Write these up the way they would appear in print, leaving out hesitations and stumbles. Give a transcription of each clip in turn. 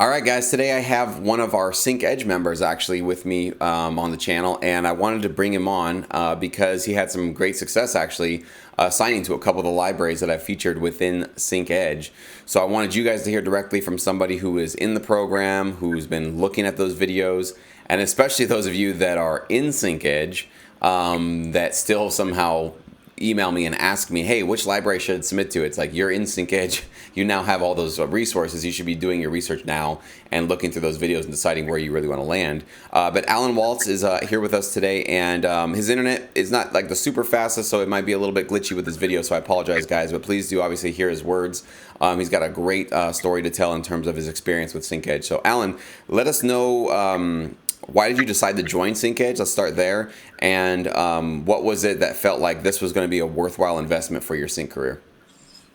All right, guys, today I have one of our SyncEdge members actually with me on the channel, and I wanted to bring him on because he had some great success actually signing to a couple of the libraries that I featured within SyncEdge. So I wanted you guys to hear directly from somebody who is in the program, who's been looking at those videos, and especially those of you that are in SyncEdge that still somehow email me and ask me, hey, which library should I submit to? It's like, you're in SyncEdge. You now have all those resources. You should be doing your research now and looking through those videos and deciding where you really want to land. But Alan Waltz is here with us today, and his internet is not like the super fastest, so it might be a little bit glitchy with this video, so I apologize, guys, but please do obviously hear his words. He's got a great story to tell in terms of his experience with SyncEdge. So Alan, let us know why did you decide to join SyncEdge? Let's start there. And what was it that felt like this was going to be a worthwhile investment for your sync career?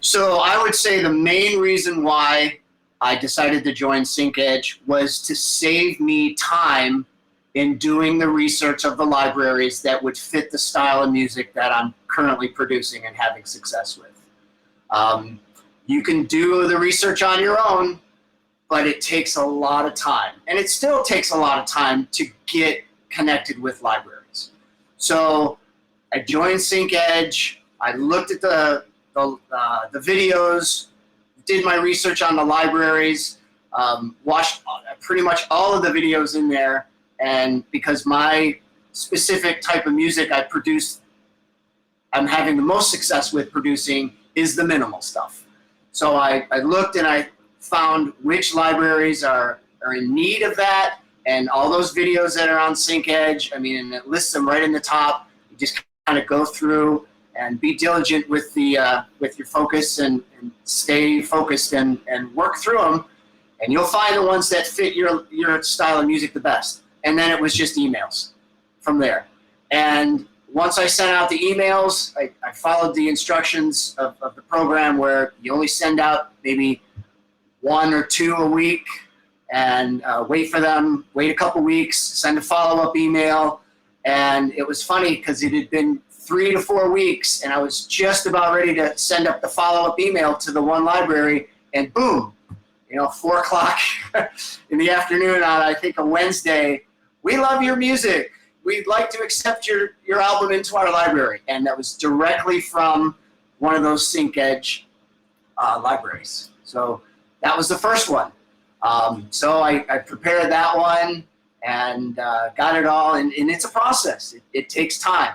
So I would say the main reason why I decided to join SyncEdge was to save me time in doing the research of the libraries that would fit the style of music that I'm currently producing and having success with. You can do the research on your own, but it takes a lot of time. And it still takes a lot of time to get connected with libraries. So I joined SyncEdge. I looked at the videos, did my research on the libraries, watched pretty much all of the videos in there. And because my specific type of music I produce, I'm having the most success with producing is the minimal stuff. So I looked and I found which libraries are in need of that, and all those videos that are on SyncEdge, I mean, and it lists them right in the top. You just kind of go through and be diligent with your focus and stay focused and work through them, and you'll find the ones that fit your style of music the best. And then it was just emails from there. And once I sent out the emails, I followed the instructions of the program where you only send out maybe 1 or 2 a week, and wait for them, wait a couple weeks, send a follow-up email. And it was funny because it had been 3 to 4 weeks, and I was just about ready to send up the follow-up email to the one library, and boom, 4 o'clock in the afternoon on, I think, a Wednesday, we love your music. We'd like to accept your album into our library. And that was directly from one of those SyncEdge libraries. So that was the first one. So I prepared that one and got it all, and it's a process. It takes time.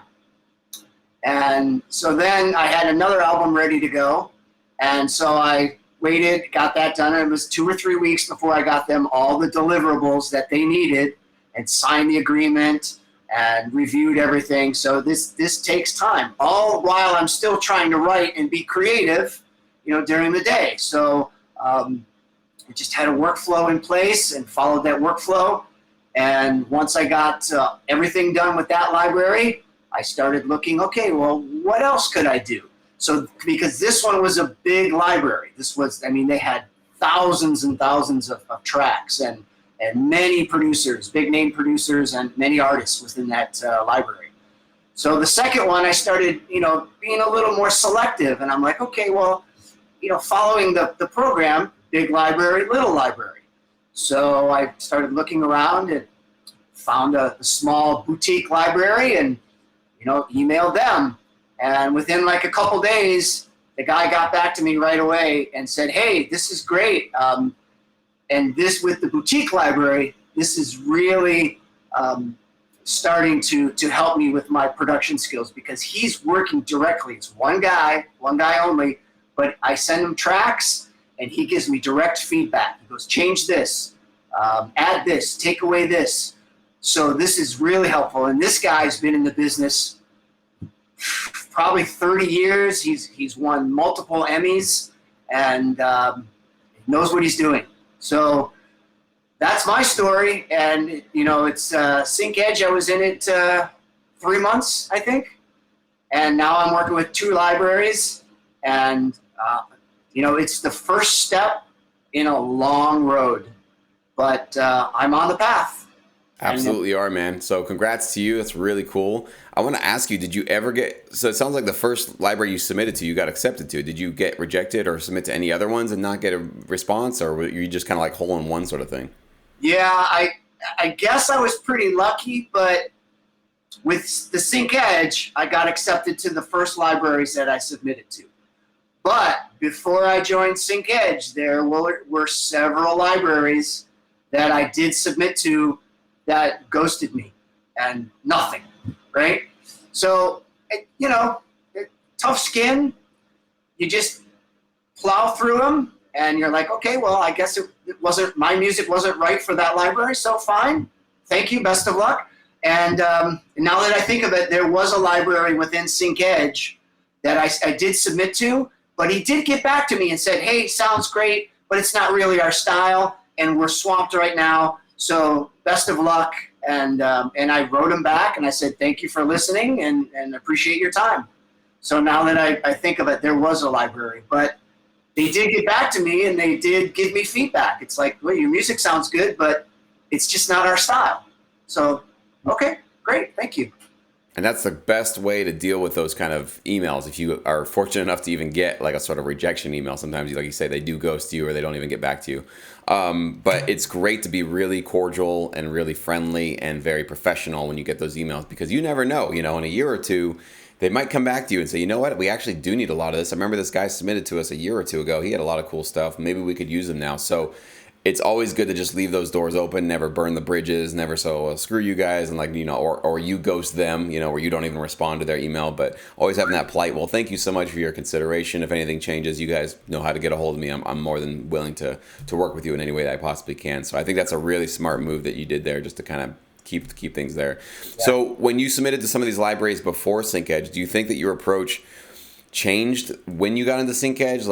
And so then I had another album ready to go, and so I waited, got that done, and it was 2 or 3 weeks before I got them all the deliverables that they needed and signed the agreement and reviewed everything. So this takes time, all while I'm still trying to write and be creative, during the day. So I just had a workflow in place and followed that workflow. And once I got everything done with that library, I started looking, okay, well, what else could I do? So because this one was a big library. They had thousands and thousands of tracks and many producers, big name producers, and many artists within that library. So the second one, I started, being a little more selective. And I'm like, okay, well, following the program, big library, little library. So I started looking around and found a small boutique library and, emailed them. And within like a couple days, the guy got back to me right away and said, hey, this is great. And this, with the boutique library, this is really starting to help me with my production skills, because he's working directly. It's one guy only, but I send him tracks and he gives me direct feedback. He goes, change this, add this, take away this. So this is really helpful. And this guy's been in the business probably 30 years. He's won multiple Emmys and knows what he's doing. So that's my story. And, it's SyncEdge. I was in it 3 months, I think. And now I'm working with 2 libraries. And, it's the first step in a long road. But I'm on the path. And Absolutely are, man. So congrats to you. That's really cool. I want to ask you, did you ever get, so it sounds like the first library you submitted to, you got accepted to. Did you get rejected or submit to any other ones and not get a response, or were you just kind of like hole in one sort of thing? yeah, I guess I was pretty lucky, but with the Sync Edge, I got accepted to the first libraries that I submitted to. But before I joined Sync Edge, there were several libraries that I did submit to that ghosted me and nothing, right? So, you know, tough skin. You just plow through them, and you're like, okay, well, I guess it wasn't, my music wasn't right for that library, so fine. Thank you, best of luck. And now that I think of it, there was a library within Sync Edge that I did submit to, but he did get back to me and said, hey, sounds great, but it's not really our style, and we're swamped right now, so best of luck. And I wrote him back, and I said, thank you for listening, and appreciate your time. So now that I think of it, there was a library, but they did get back to me, and they did give me feedback. It's like, well, your music sounds good, but it's just not our style. So, okay, great, thank you. And that's the best way to deal with those kind of emails. If you are fortunate enough to even get like a sort of rejection email, sometimes, like you say, they do ghost you or they don't even get back to you. But it's great to be really cordial and really friendly and very professional when you get those emails, because you never know, in a year or two, they might come back to you and say, you know what, we actually do need a lot of this. I remember this guy submitted to us a year or two ago. He had a lot of cool stuff. Maybe we could use them now. So it's always good to just leave those doors open, never burn the bridges, never screw you guys, and like, or you ghost them, where you don't even respond to their email, but always having that polite, well, thank you so much for your consideration. If anything changes, you guys know how to get a hold of me. I'm more than willing to work with you in any way that I possibly can. So I think that's a really smart move that you did there, just to kind of keep things there. Yeah. So when you submitted to some of these libraries before Sync Edge, do you think that your approach changed when you got into Sync Edge,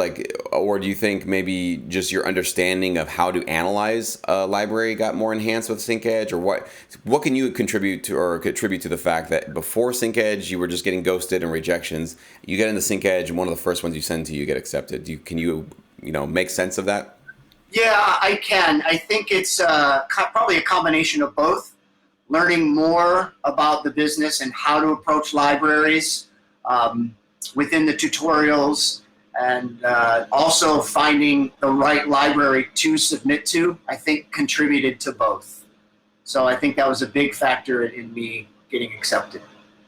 or do you think maybe just your understanding of how to analyze a library got more enhanced with Sync Edge, or what can you contribute to the fact that before Sync Edge you were just getting ghosted and rejections, you get into Sync Edge and one of the first ones you send to you get accepted? Can you make sense of that? Yeah, I can. I think it's probably a combination of both. Learning more about the business and how to approach libraries within the tutorials, and also finding the right library to submit to, I think contributed to both. So I think that was a big factor in me getting accepted.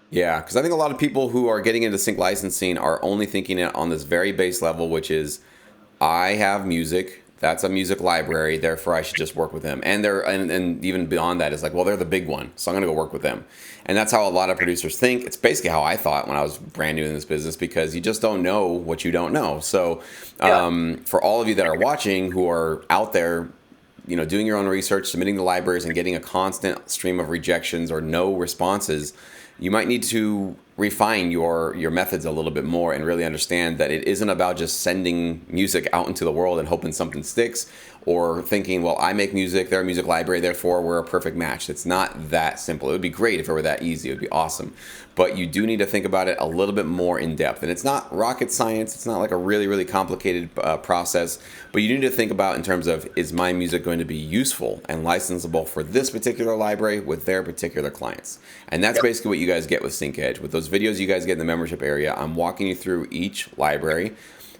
Yeah, because I think a lot of people who are getting into sync licensing are only thinking it on this very base level, which is, I have music, that's a music library, therefore I should just work with them. And and even beyond that is like, well, they're the big one, so I'm going to go work with them. And that's how a lot of producers think. It's basically how I thought when I was brand new in this business, because you just don't know what you don't know. So for all of you that are watching who are out there, doing your own research, submitting to libraries and getting a constant stream of rejections or no responses, you might need to refine your methods a little bit more and really understand that it isn't about just sending music out into the world and hoping something sticks, or thinking, well, I make music, they're a music library, therefore we're a perfect match. It's not that simple. It would be great if it were that easy. It would be awesome. But you do need to think about it a little bit more in depth. And it's not rocket science. It's not like a really, really complicated process. But you need to think about in terms of, is my music going to be useful and licensable for this particular library with their particular clients? And that's basically what you guys get with Sync Edge. With those videos you guys get in the membership area, I'm walking you through each library,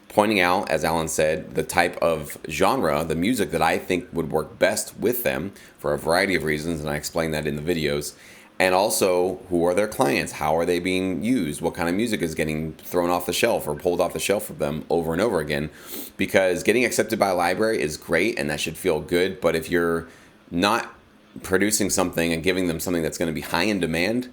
pointing out, as Alan said, the type of genre, the music that I think would work best with them for a variety of reasons, and I explain that in the videos. And also, who are their clients? How are they being used? What kind of music is getting thrown off the shelf or pulled off the shelf for them over and over again? Because getting accepted by a library is great, and that should feel good, but if you're not producing something and giving them something that's going to be high in demand,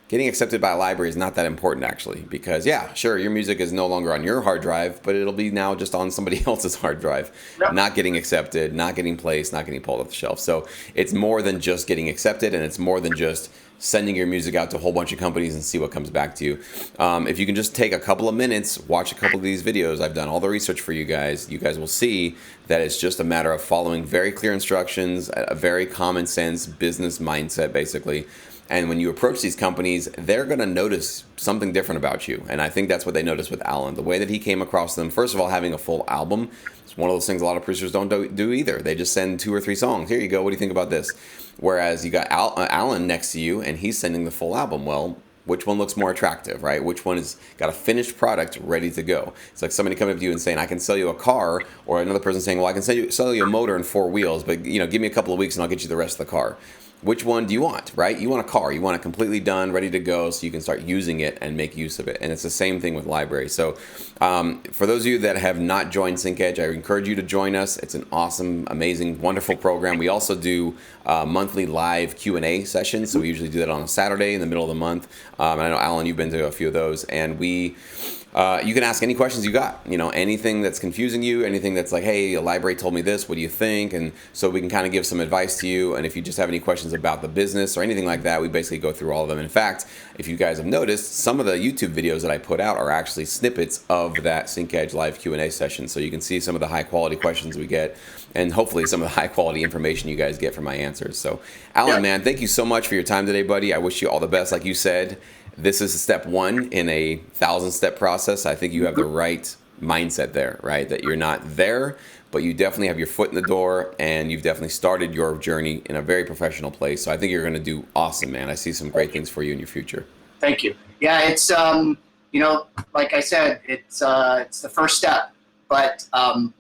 getting accepted by a library is not that important, actually, because yeah, sure, your music is no longer on your hard drive, but it'll be now just on somebody else's hard drive, not getting accepted, not getting placed, not getting pulled off the shelf. So it's more than just getting accepted, and it's more than just sending your music out to a whole bunch of companies and see what comes back to you. If you can just take a couple of minutes, watch a couple of these videos, I've done all the research for you guys will see that it's just a matter of following very clear instructions, a very common sense business mindset, basically. And when you approach these companies, they're going to notice something different about you. And I think that's what they noticed with Alan. The way that he came across them, first of all, having a full album is one of those things a lot of producers don't do either. They just send 2 or 3 songs. Here you go. What do you think about this? Whereas you got Alan next to you, and he's sending the full album. Well, which one looks more attractive, right? Which one has got a finished product ready to go? It's like somebody coming up to you and saying, I can sell you a car, or another person saying, well, I can sell you a motor and 4 wheels, but give me a couple of weeks and I'll get you the rest of the car. Which one do you want, right? You want a car. You want it completely done, ready to go, so you can start using it and make use of it. And it's the same thing with libraries. So for those of you that have not joined SyncEdge, I encourage you to join us. It's an awesome, amazing, wonderful program. We also do monthly live Q&A sessions. So we usually do that on a Saturday in the middle of the month. And I know, Alan, you've been to a few of those. And you can ask any questions you got, anything that's confusing you, anything that's like, hey, a library told me this, what do you think? And so we can kind of give some advice to you. And if you just have any questions about the business or anything like that, we basically go through all of them. In fact, if you guys have noticed, some of the YouTube videos that I put out are actually snippets of that SyncEdge live Q&A session. So you can see some of the high quality questions we get, and hopefully some of the high quality information you guys get from my answers. So Alan, man, thank you so much for your time today, buddy. I wish you all the best. Like you said, this is step 1 in a 1,000-step process. I think you have the right mindset there, right? That you're not there, but you definitely have your foot in the door, and you've definitely started your journey in a very professional place. So I think you're going to do awesome, man. I see some great things for you in your future. Thank you. Yeah, it's like I said, it's the first step. But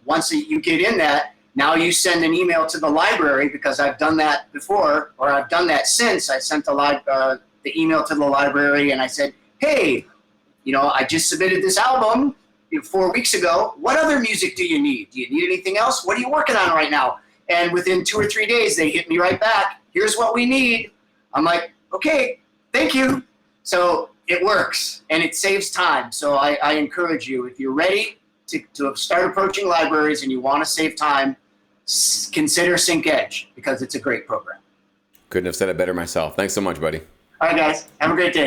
once you get in that, now you send an email to the library, because I've done that before, or I've done that since. I sent the email to the library and I said, hey, I just submitted this album 4 weeks ago. What other music do you need? Do you need anything else? What are you working on right now? And within 2 or 3 days, they hit me right back. Here's what we need. I'm like, okay, thank you. So it works and it saves time. So I encourage you, if you're ready to start approaching libraries and you want to save time, consider SyncEdge, because it's a great program. Couldn't have said it better myself. Thanks so much, buddy. All right, guys. Have a great day.